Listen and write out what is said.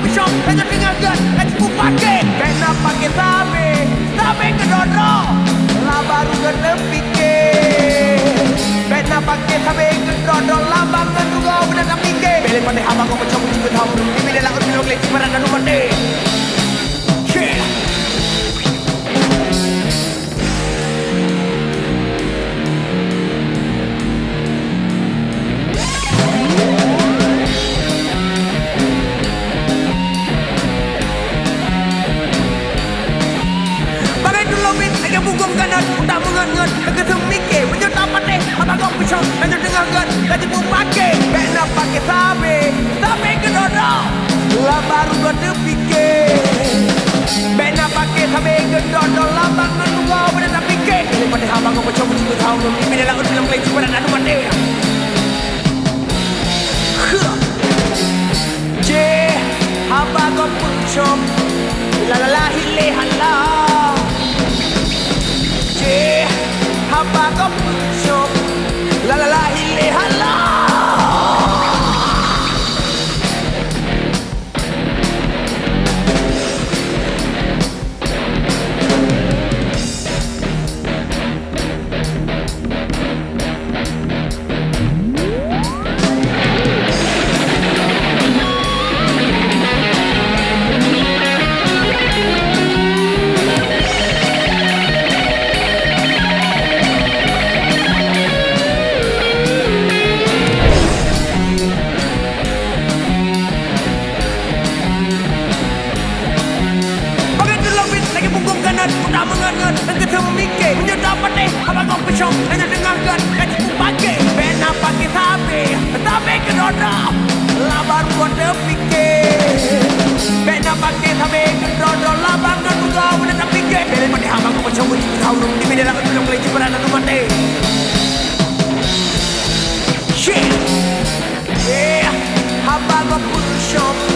pisau Jangan dengarkan Lagi pun pakai Kena pakai sabe Sabe kedodok Lah baru kena fikir Kena pakai sabe kedodok Lah bangun juga Benda tak fikir Pilih pandai abang kau macam Cuba tahu Ini dia laut Bila kelih Ciparan dan rumah deh Punggung kanan, tak mengat-ngat Kena semikir, menyerta patih Abang kau pisau, hanya dengarkan Gaji pun pakai, kena pakai sabe Sabe kedodok Lah baru kau terfikir Kena pakai sabe kedodok Lah bangun kau benda tak fikir Pilih patih abang kau macam Cuba tahu Ini dia laut film kelih Ciparan adu mati Cik, abang kau pisau Lalalah hilih halah Hamba kau pucuk La la la hile hala tak mengat-ngat dan kita memikir menyerta patih abang kau pisau hanya dengarkan gaji pun pakai Kena pakai sabe Sabe kedodok Lah baru kau terfikir Kena pakai sabe kedodok Lah bangun juga benda tak fikir Pilih patih abang kau macam Cuba tahu Ini dia laut film kelih Ciparan dan rumah deh Shit Yeah Abang kau pisau